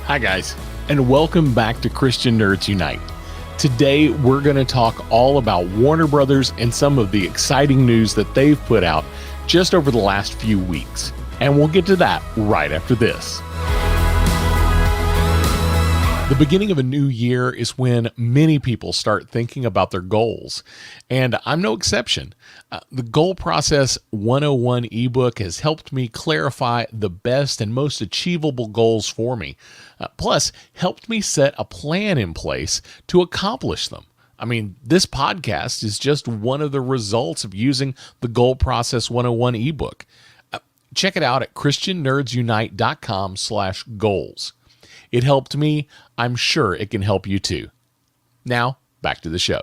Hi, guys, and welcome back to Christian Nerds Unite. Today, we're going to talk all about Warner Brothers and some of the exciting news that they've put out just over the last few weeks. And we'll get to that right after this. The beginning of a new year is when many people start thinking about their goals, and I'm no exception. The Goal Process 101 ebook has helped me clarify the best and most achievable goals for me, plus helped me set a plan in place to accomplish them. I mean, this podcast is just one of the results of using the Goal Process 101 ebook. Check it out at christiannerdsunite.com/goals. It helped me. I'm sure it can help you too. Now, back to the show.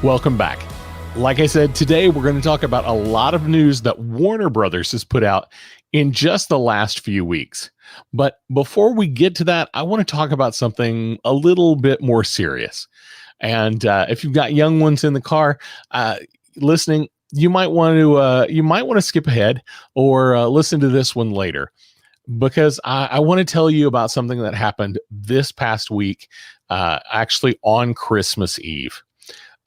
Welcome back. Like I said, today we're going to talk about a lot of news that Warner Brothers has put out in just the last few weeks. But before we get to that, I want to talk about something a little bit more serious. And if you've got young ones in the car listening, you might want to skip ahead or listen to this one later, because I want to tell you about something that happened this past week, actually on Christmas Eve.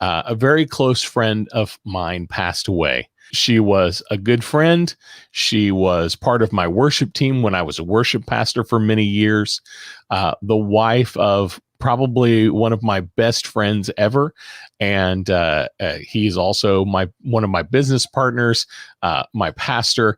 A very close friend of mine passed away. She was a good friend. She was part of my worship team when I was a worship pastor for many years. The wife of probably one of my best friends ever. And he's also one of my business partners, my pastor.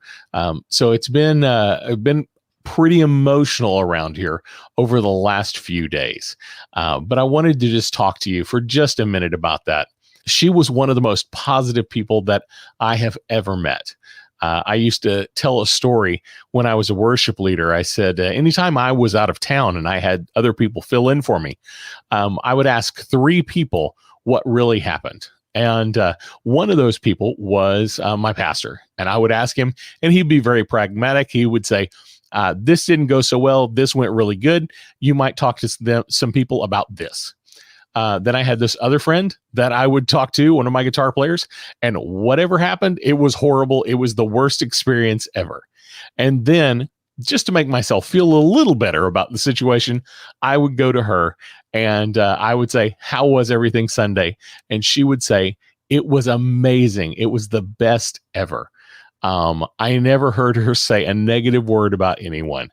So it's been pretty emotional around here over the last few days. But I wanted to just talk to you for just a minute about that. She was one of the most positive people that I have ever met. I used to tell a story when I was a worship leader. I said, anytime I was out of town and I had other people fill in for me, I would ask 3 people what really happened. And one of those people was my pastor. And I would ask him, and he'd be very pragmatic. He would say, this didn't go so well. This went really good. You might talk to some people about this. Then I had this other friend that I would talk to, one of my guitar players, and whatever happened, it was horrible. It was the worst experience ever. And then, just to make myself feel a little better about the situation, I would go to her and I would say, how was everything Sunday? And she would say, it was amazing. It was the best ever. I never heard her say a negative word about anyone.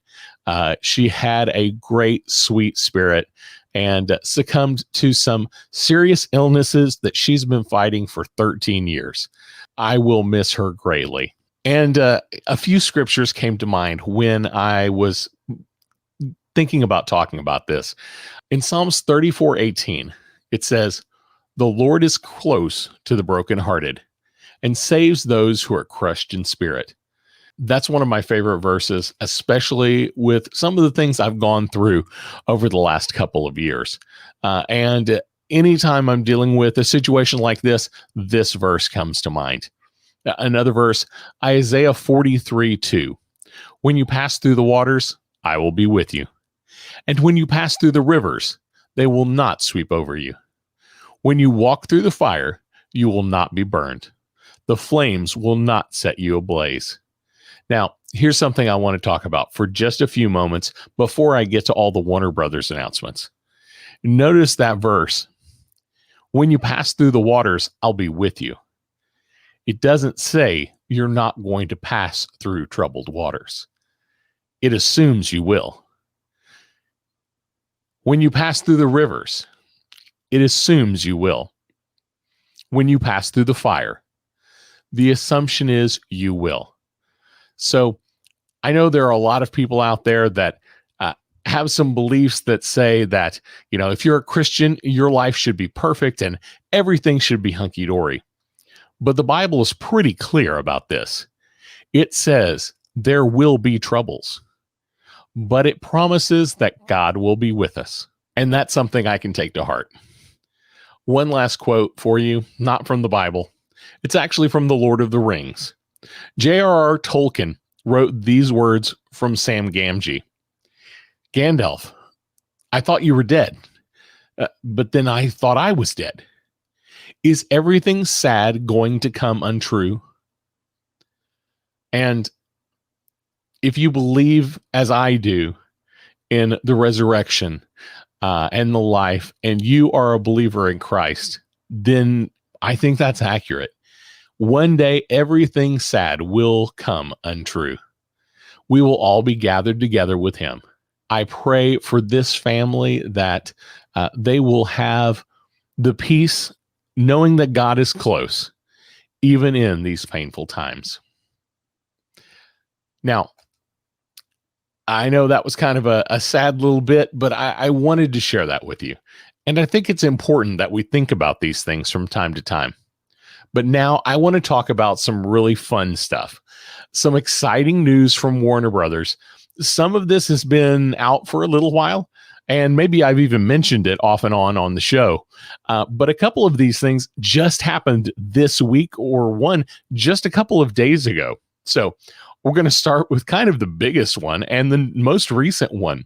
She had a great, sweet spirit and succumbed to some serious illnesses that she's been fighting for 13 years. I will miss her greatly. And a few scriptures came to mind when I was thinking about talking about this. In Psalms 34:18, it says, "The Lord is close to the brokenhearted and saves those who are crushed in spirit." That's one of my favorite verses, especially with some of the things I've gone through over the last couple of years. And anytime I'm dealing with a situation like this verse comes to mind. Another verse, Isaiah 43:2. "When you pass through the waters, I will be with you. And when you pass through the rivers, they will not sweep over you. When you walk through the fire, you will not be burned. The flames will not set you ablaze." Now, here's something I want to talk about for just a few moments before I get to all the Warner Brothers announcements. Notice that verse. When you pass through the waters, I'll be with you. It doesn't say you're not going to pass through troubled waters. It assumes you will. When you pass through the rivers, it assumes you will. When you pass through the fire, the assumption is you will. So I know there are a lot of people out there that have some beliefs that say that, if you're a Christian, your life should be perfect and everything should be hunky-dory. But the Bible is pretty clear about this. It says there will be troubles, but it promises that God will be with us. And that's something I can take to heart. One last quote for you, not from the Bible. It's actually from The Lord of the Rings. J.R.R. Tolkien wrote these words from Sam Gamgee. Gandalf, I thought you were dead, but then I thought I was dead. Is everything sad going to come untrue? And if you believe, as I do, in the resurrection and the life, and you are a believer in Christ, then I think that's accurate. One day, everything sad will come untrue. We will all be gathered together with him. I pray for this family that they will have the peace knowing that God is close, even in these painful times. Now, I know that was kind of a sad little bit, but I wanted to share that with you. And I think it's important that we think about these things from time to time. But now I want to talk about some really fun stuff, some exciting news from Warner Brothers. Some of this has been out for a little while, and maybe I've even mentioned it off and on the show. But a couple of these things just happened this week, or one just a couple of days ago. So we're going to start with kind of the biggest one and the most recent one.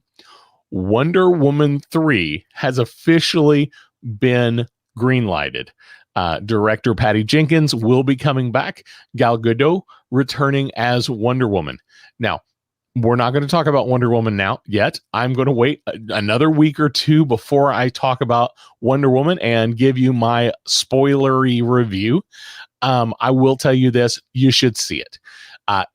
Wonder Woman 3 has officially been greenlighted. Director Patty Jenkins will be coming back. Gal Gadot returning as Wonder Woman. Now, we're not going to talk about Wonder Woman now yet. I'm going to wait another week or two before I talk about Wonder Woman and give you my spoilery review. I will tell you this, you should see it.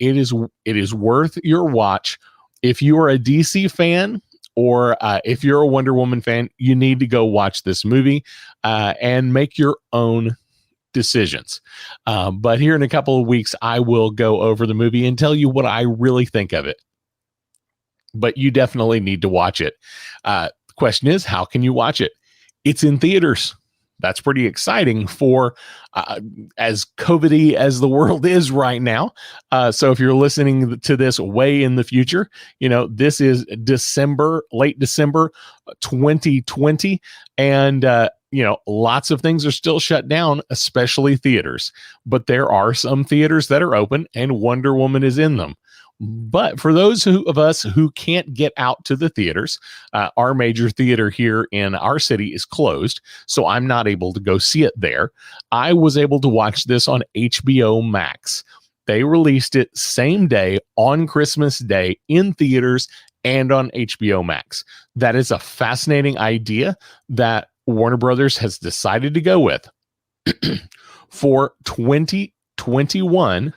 It is worth your watch. If you are a DC fan, or if you're a Wonder Woman fan, you need to go watch this movie and make your own decisions. But here in a couple of weeks, I will go over the movie and tell you what I really think of it. But you definitely need to watch it. The question is, how can you watch it? It's in theaters. That's pretty exciting for as COVID-y as the world is right now. So if you're listening to this way in the future, this is late December 2020. And, lots of things are still shut down, especially theaters. But there are some theaters that are open and Wonder Woman is in them. But for those of us who can't get out to the theaters, our major theater here in our city is closed, so I'm not able to go see it there. I was able to watch this on HBO Max. They released it same day on Christmas Day in theaters and on HBO Max. That is a fascinating idea that Warner Brothers has decided to go with. For 2021,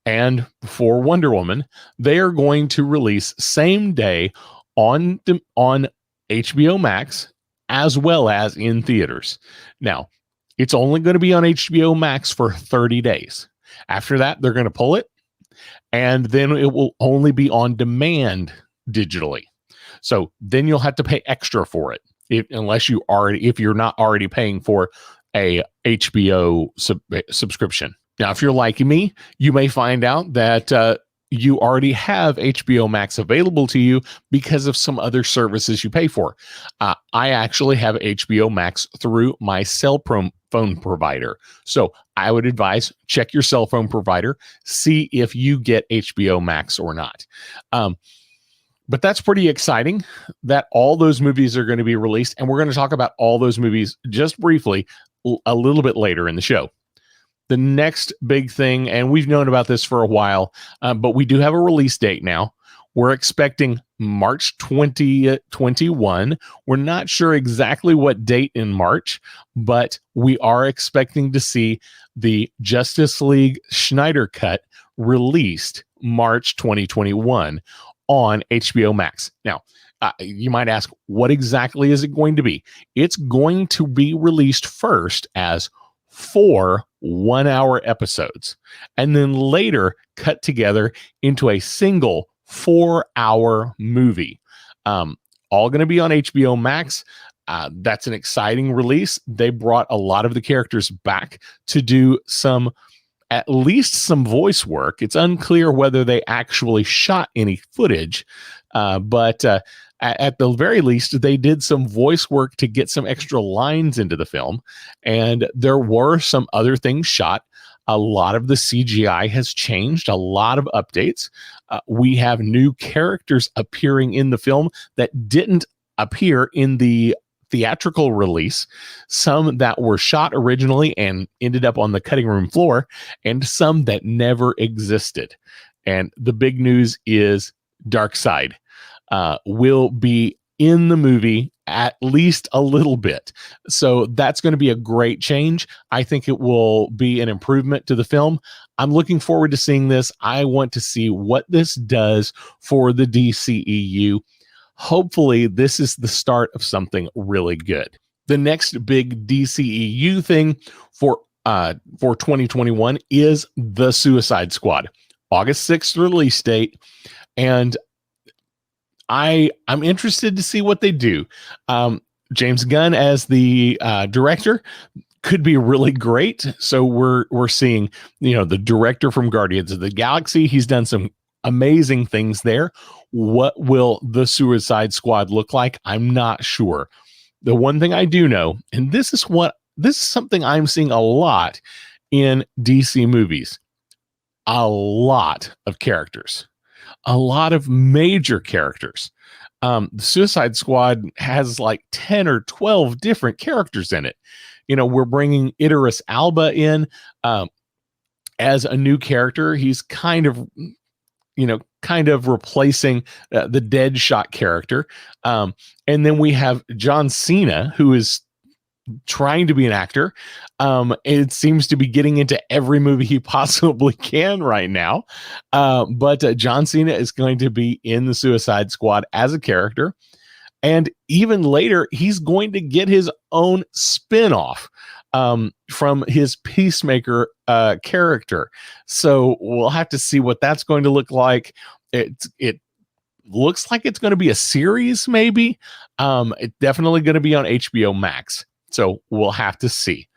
and for Wonder Woman, they are going to release same day on HBO Max as well as in theaters. Now, it's only going to be on HBO Max for 30 days. After that, they're going to pull it, and then it will only be on demand digitally. So then you'll have to pay extra for it, if you're not already paying for a HBO subscription. Now, if you're like me, you may find out that you already have HBO Max available to you because of some other services you pay for. I actually have HBO Max through my cell phone provider. So I would advise check your cell phone provider, see if you get HBO Max or not. But that's pretty exciting that all those movies are going to be released. And we're going to talk about all those movies just briefly a little bit later in the show. The next big thing, and we've known about this for a while, but we do have a release date now. We're expecting March 2021. We're not sure exactly what date in March, but we are expecting to see the Justice League Snyder Cut released March 2021 on HBO Max. Now, you might ask, what exactly is it going to be? It's going to be released first as 4 one-hour episodes, and then later cut together into a single 4-hour movie. All going to be on HBO Max. That's an exciting release. They brought a lot of the characters back to do some at least some voice work. It's unclear whether they actually shot any footage, but at the very least, they did some voice work to get some extra lines into the film. And there were some other things shot. A lot of the CGI has changed, a lot of updates. We have new characters appearing in the film that didn't appear in the theatrical release, some that were shot originally and ended up on the cutting room floor, and some that never existed. And the big news is Darkseid will be in the movie at least a little bit. So that's going to be a great change. I think it will be an improvement to the film. I'm looking forward to seeing this. I want to see what this does for the DCEU. Hopefully, this is the start of something really good. The next big DCEU thing for 2021 is The Suicide Squad. August 6th release date. And I'm interested to see what they do. James Gunn as the director could be really great. So we're seeing, the director from Guardians of the Galaxy. He's done some amazing things there. What will the Suicide Squad look like? I'm not sure. The one thing I do know, and this is something I'm seeing a lot in DC movies, a lot of characters. A lot of major characters. The Suicide Squad has like 10 or 12 different characters in it. We're bringing Idris Elba in as a new character. He's kind of replacing the Deadshot character. And then we have John Cena, who is trying to be an actor. It seems to be getting into every movie he possibly can right now. But John Cena is going to be in the Suicide Squad as a character. And even later, he's going to get his own spinoff from his Peacemaker character. So we'll have to see what that's going to look like. It looks like it's going to be a series, maybe. It's definitely going to be on HBO Max. So we'll have to see.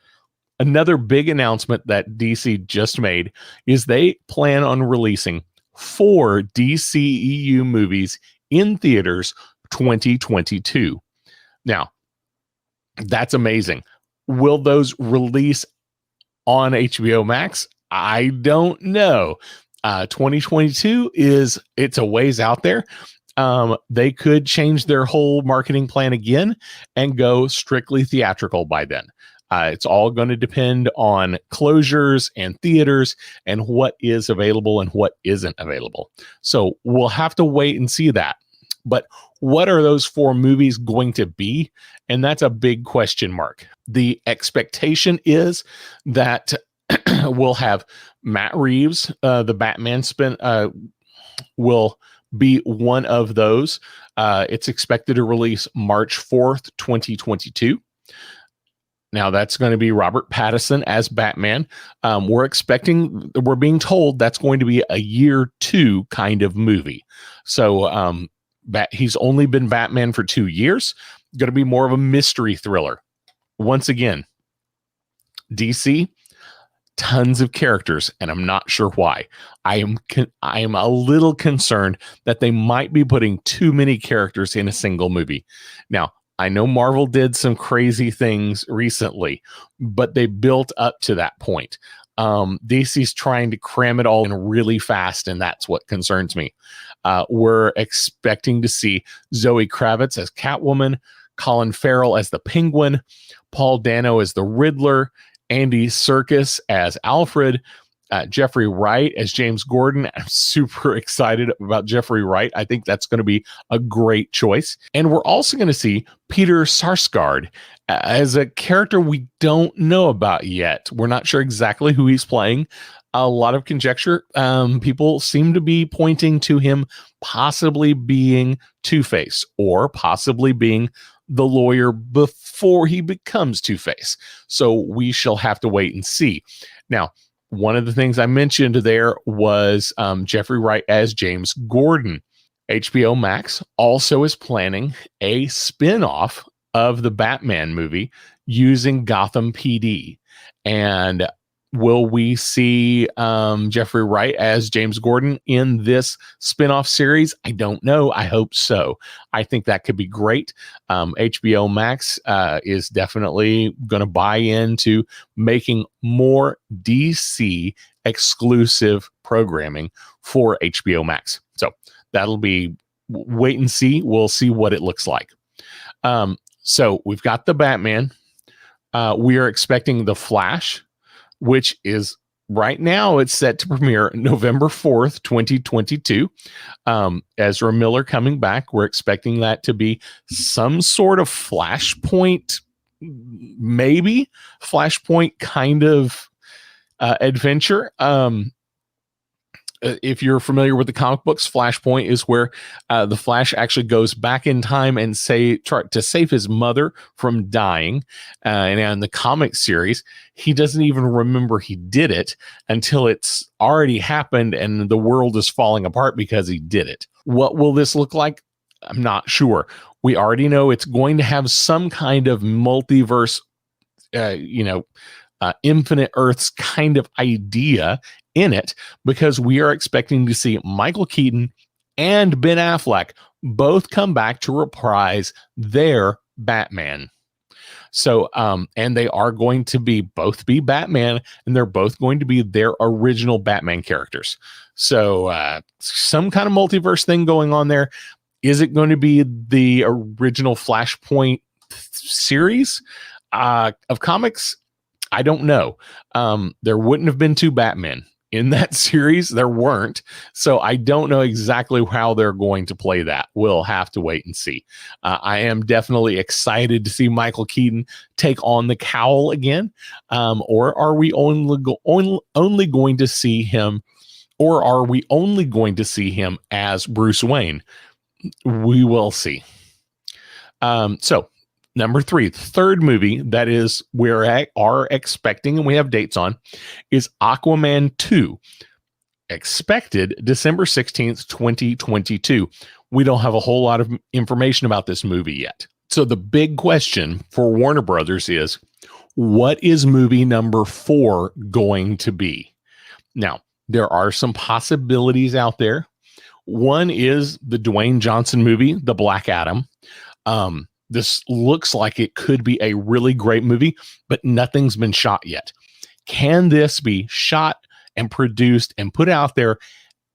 Another big announcement that DC just made is they plan on releasing 4 DCEU movies in theaters 2022. Now, that's amazing. Will those release on HBO Max? I don't know. 2022 it's a ways out there. They could change their whole marketing plan again and go strictly theatrical by then. It's all going to depend on closures and theaters and what is available and what isn't available. So we'll have to wait and see that. But what are those 4 movies going to be? And that's a big question mark. The expectation is that we'll have Matt Reeves, the Batman will be one of those. It's expected to release March 4th, 2022. Now that's going to be Robert Pattinson as Batman. We're being told that's going to be a year 2 kind of movie. So he's only been Batman for 2 years. Going to be more of a mystery thriller. Once again, DC, tons of characters, and I'm not sure why. I am a little concerned that they might be putting too many characters in a single movie. Now, I know Marvel did some crazy things recently, but they built up to that point. DC's trying to cram it all in really fast, and that's what concerns me. We're expecting to see Zoe Kravitz as Catwoman, Colin Farrell as the Penguin, Paul Dano as the Riddler, Andy Serkis as Alfred, Jeffrey Wright as James Gordon. I'm super excited about Jeffrey Wright. I think that's going to be a great choice. And we're also going to see Peter Sarsgaard as a character we don't know about yet. We're not sure exactly who he's playing. A lot of conjecture. People seem to be pointing to him possibly being Two-Face or possibly being the lawyer before he becomes Two-Face. So we shall have to wait and see. Now, one of the things I mentioned there was Jeffrey Wright as James Gordon. HBO Max also is planning a spin-off of the Batman movie using Gotham PD. And Will we see Jeffrey Wright as James Gordon in this spinoff series? I don't know. I hope so. I think that could be great. HBO Max is definitely going to buy into making more DC exclusive programming for HBO Max. So that'll be wait and see. We'll see what it looks like. So we've got the Batman. We are expecting the Flash, which is right now it's set to premiere November 4th, 2022. Ezra Miller coming back. We're expecting that to be some sort of Flashpoint, maybe Flashpoint kind of adventure. If you're familiar with the comic books, Flashpoint is where the Flash actually goes back in time and try to save his mother from dying. And in the comic series, he doesn't even remember he did it until it's already happened and the world is falling apart because he did it. What will this look like? I'm not sure. We already know it's going to have some kind of multiverse, infinite Earths kind of idea in it, because we are expecting to see Michael Keaton and Ben Affleck both come back to reprise their Batman. So, and they are going to both be Batman, and they're both going to be their original Batman characters. So, some kind of multiverse thing going on there. Is it going to be the original Flashpoint series of comics? I don't know. There wouldn't have been two Batmen in that series. There weren't. So I don't know exactly how they're going to play that. We'll have to wait and see. I am definitely excited to see Michael Keaton take on the cowl again. Or are we only going to see him, or are we only going to see him as Bruce Wayne? We will see. So number 3, the third movie that is we are expecting, and we have dates on, is Aquaman 2, expected December 16th, 2022. We don't have a whole lot of information about this movie yet. So the big question for Warner Brothers is, what is movie number 4 going to be? Now, there are some possibilities out there. One is the Dwayne Johnson movie, The Black Adam. This looks like it could be a really great movie, but nothing's been shot yet. Can this be shot and produced and put out there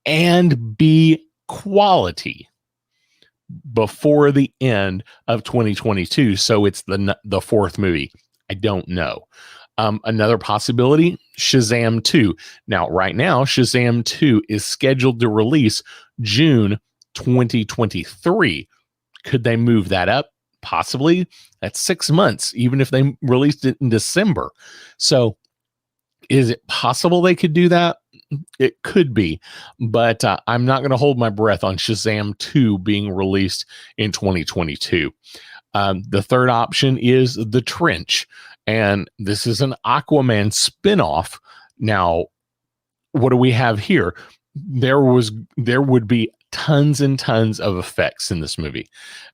and be quality before the end of 2022? So it's the fourth movie. I don't know. Another possibility, Shazam 2. Now, right now, Shazam 2 is scheduled to release June 2023. Could they move that up? Possibly. That's 6 months, even if they released it in December. So is it possible they could do that? It could be, but I'm not going to hold my breath on Shazam 2 being released in 2022. The third option is The Trench, and this is an Aquaman spinoff. Now, what do we have here? There would be tons and tons of effects in this movie.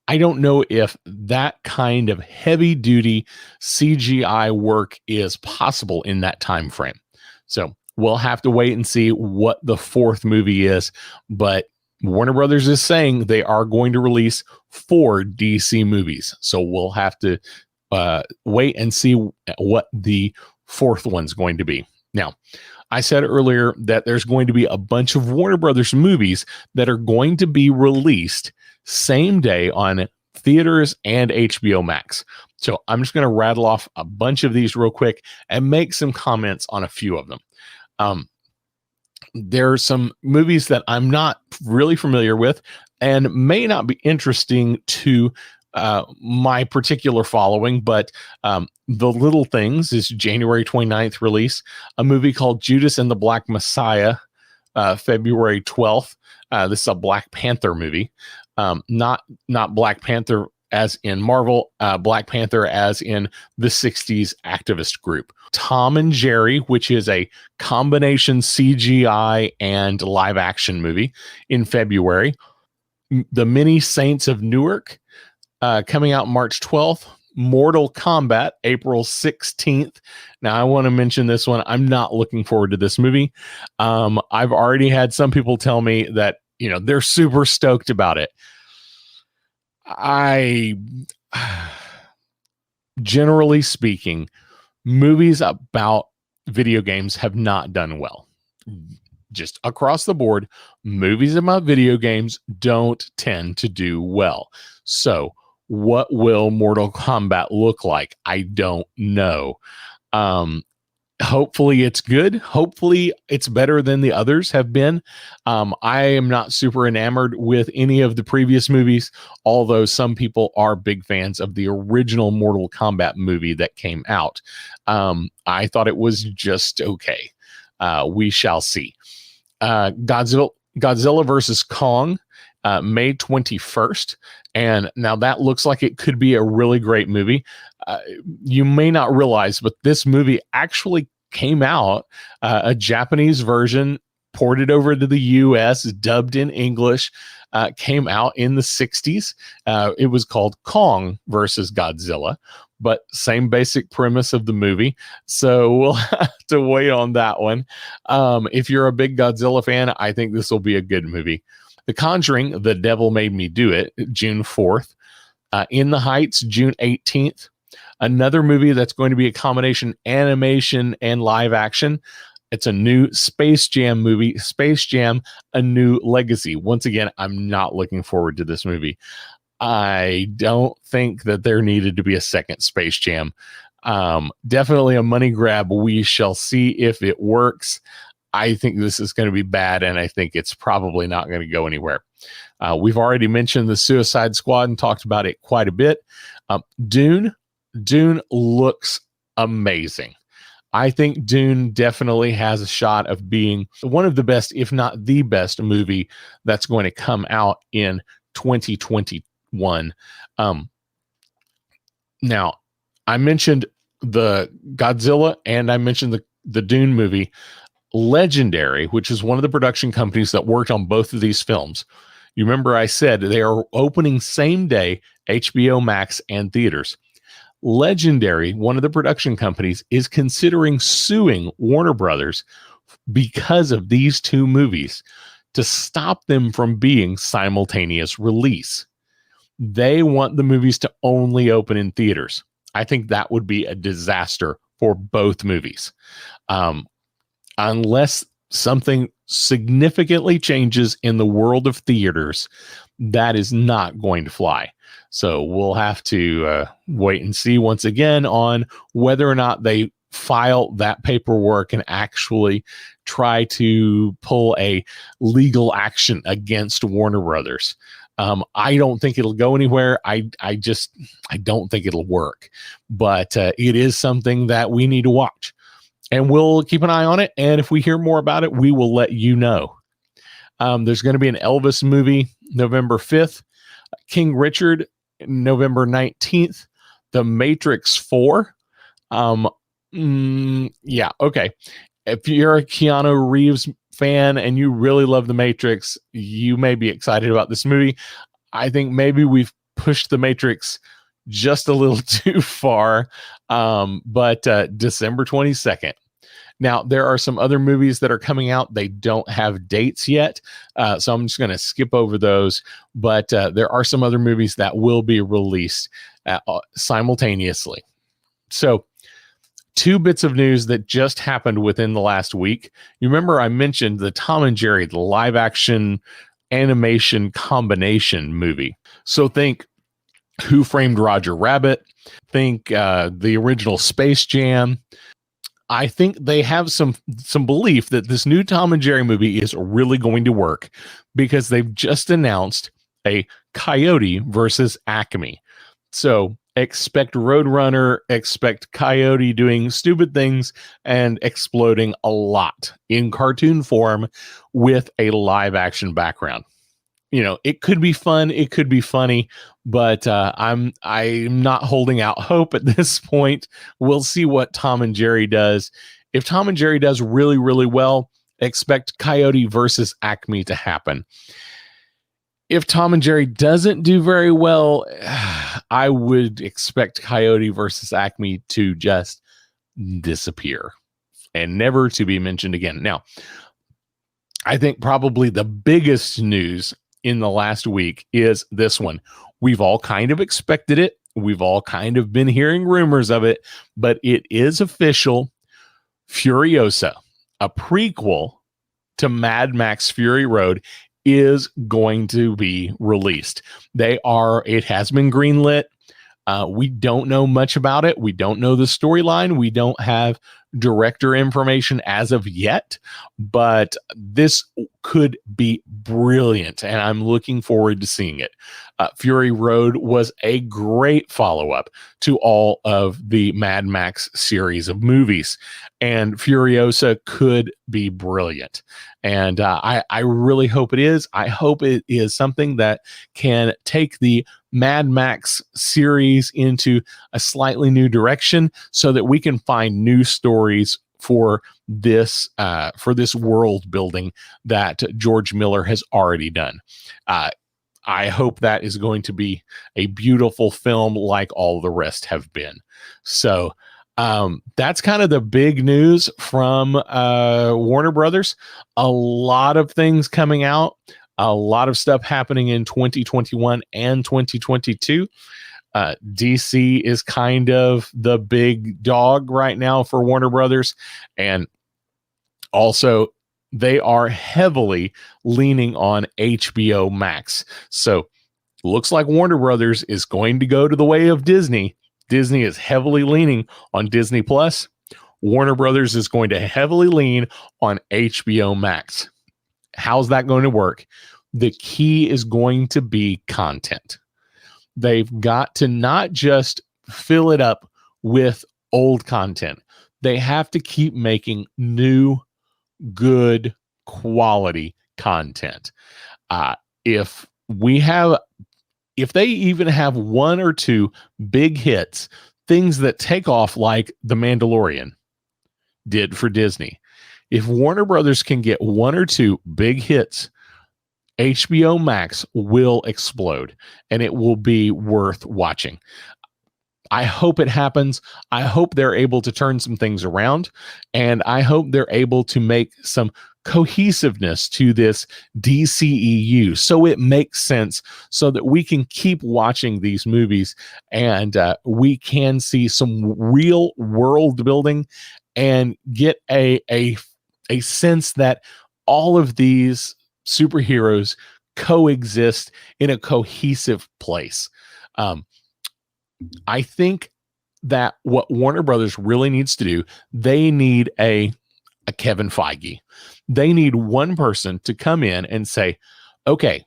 I don't know if that kind of heavy duty CGI work is possible in that time frame. So we'll have to wait and see what the fourth movie is. But Warner Brothers is saying they are going to release 4 DC movies. So we'll have to wait and see what the fourth one's going to be. Now, I said earlier that there's going to be a bunch of Warner Brothers movies that are going to be released same day on theaters and HBO Max. So I'm just going to rattle off a bunch of these real quick and make some comments on a few of them. There are some movies that I'm not really familiar with and may not be interesting to my particular following, but The Little Things is January 29th release. A movie called Judas and the Black Messiah, February 12th. This is a Black Panther movie. Not Black Panther as in Marvel, Black Panther as in the 60s activist group. Tom and Jerry, which is a combination CGI and live action movie, in February. The Many Saints of Newark, coming out March 12th. Mortal Kombat, April 16th. Now, I want to mention this one. I'm not looking forward to this movie. I've already had some people tell me that, they're super stoked about it. Generally speaking, movies about video games have not done well. Just across the board, movies about video games don't tend to do well. So, what will Mortal Kombat look like? I don't know. Hopefully it's good. Hopefully it's better than the others have been. I am not super enamored with any of the previous movies, although some people are big fans of the original Mortal Kombat movie that came out. I thought it was just okay. We shall see. Godzilla versus Kong, May 21st. And now that looks like it could be a really great movie. You may not realize, but this movie actually came out, a Japanese version ported over to the US, dubbed in English, came out in the 60s. It was called Kong versus Godzilla, but same basic premise of the movie. So we'll have to wait on that one. If you're a big Godzilla fan, I think this will be a good movie. The Conjuring, The Devil Made Me Do It, June 4th. In the Heights, June 18th. Another movie that's going to be a combination animation and live action. It's a new Space Jam movie, Space Jam: A New Legacy. Once again, I'm not looking forward to this movie. I don't think that there needed to be a second Space Jam. Definitely a money grab. We shall see if it works. I think this is going to be bad, and I think it's probably not going to go anywhere. We've already mentioned the Suicide Squad and talked about it quite a bit. Dune looks amazing. I think Dune definitely has a shot of being one of the best, if not the best movie that's going to come out in 2021. Now, I mentioned the Godzilla and I mentioned the Dune movie. Legendary, which is one of the production companies that worked on both of these films. You remember I said they are opening same day, HBO Max and theaters. Legendary, one of the production companies, is considering suing Warner Brothers because of these two movies to stop them from being simultaneous release. They want the movies to only open in theaters. I think that would be a disaster for both movies. Unless something significantly changes in the world of theaters, that is not going to fly. So we'll have to wait and see once again on whether or not they file that paperwork and actually try to pull a legal action against Warner Brothers. I don't think it'll go anywhere. I don't think it'll work, but it is something that we need to watch. And we'll keep an eye on it. And if we hear more about it, we will let you know. There's going to be an Elvis movie November 5th. King Richard, November 19th. The Matrix 4. Yeah, okay. If you're a Keanu Reeves fan and you really love The Matrix, you may be excited about this movie. I think maybe we've pushed The Matrix just a little too far, but December 22nd. Now, there are some other movies that are coming out. They don't have dates yet, so I'm just going to skip over those. But there are some other movies that will be released simultaneously. So, two bits of news that just happened within the last week. You remember I mentioned the Tom and Jerry, the live-action animation combination movie. So think Who Framed Roger Rabbit, think the original Space Jam. I think they have some belief that this new Tom and Jerry movie is really going to work because they've just announced a Coyote versus Acme. So expect Roadrunner, expect Coyote doing stupid things and exploding a lot in cartoon form with a live action background. You know, it could be fun, it could be funny, but I'm not holding out hope at this point. We'll see what Tom and Jerry does. If Tom and Jerry does really, really well, expect Coyote versus Acme to happen. If Tom and Jerry doesn't do very well, I would expect Coyote versus Acme to just disappear and never to be mentioned again. Now, I think probably the biggest news in the last week is this one. We've all kind of expected it. We've all kind of been hearing rumors of it, but it is official. Furiosa, a prequel to Mad Max Fury Road, is going to be released. It has been greenlit. We don't know much about it. We don't know the storyline. We don't have director information as of yet, but this could be brilliant, and I'm looking forward to seeing it. Fury Road was a great follow-up to all of the Mad Max series of movies, and Furiosa could be brilliant. And I really hope it is. I hope it is something that can take the Mad Max series into a slightly new direction so that we can find new stories for this world building that George Miller has already done. I hope that is going to be a beautiful film like all the rest have been. So that's kind of the big news from Warner Brothers. A lot of things coming out, a lot of stuff happening in 2021 and 2022. DC is kind of the big dog right now for Warner Brothers. And also, they are heavily leaning on HBO Max. So looks like Warner Brothers is going to go to the way of Disney. Disney is heavily leaning on Disney Plus. Warner Brothers is going to heavily lean on HBO Max. How's that going to work? The key is going to be content. They've got to not just fill it up with old content. They have to keep making new, good, quality content. If they even have one or two big hits, things that take off like The Mandalorian did for Disney, if Warner Brothers can get one or two big hits, HBO Max will explode and it will be worth watching. I hope it happens. I hope they're able to turn some things around, and I hope they're able to make some cohesiveness to this DCEU so it makes sense, so that we can keep watching these movies and we can see some real world building and get a sense that all of these superheroes coexist in a cohesive place. I think that what Warner Brothers really needs to do, they need a Kevin Feige. They need one person to come in and say, okay,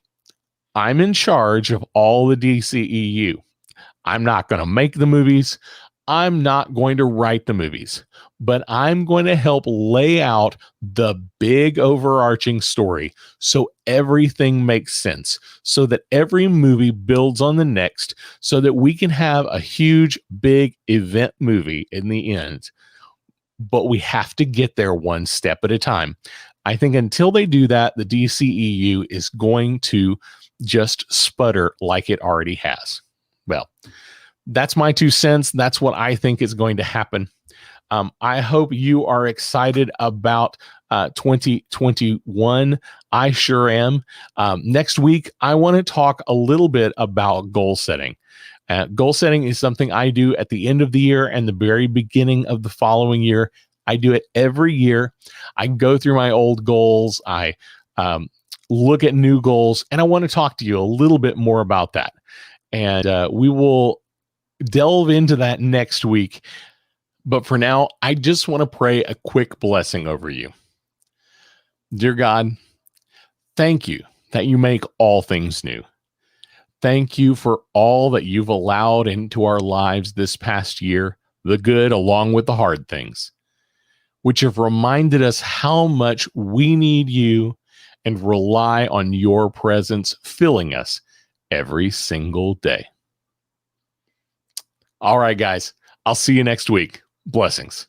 I'm in charge of all the DCEU. I'm not going to make the movies. I'm not going to write the movies, but I'm going to help lay out the big overarching story so everything makes sense, so that every movie builds on the next, so that we can have a huge, big event movie in the end. But we have to get there one step at a time. I think until they do that, the DCEU is going to just sputter like it already has. Well, that's my 2 cents. That's what I think is going to happen. I hope you are excited about 2021. I sure am. Next week, I want to talk a little bit about goal setting. Goal setting is something I do at the end of the year and the very beginning of the following year. I do it every year. I go through my old goals. I look at new goals, and I want to talk to you a little bit more about that. And we will delve into that next week. But for now, I just want to pray a quick blessing over you. Dear God, thank you that you make all things new. Thank you for all that you've allowed into our lives this past year, the good along with the hard things, which have reminded us how much we need you and rely on your presence filling us every single day. All right, guys, I'll see you next week. Blessings.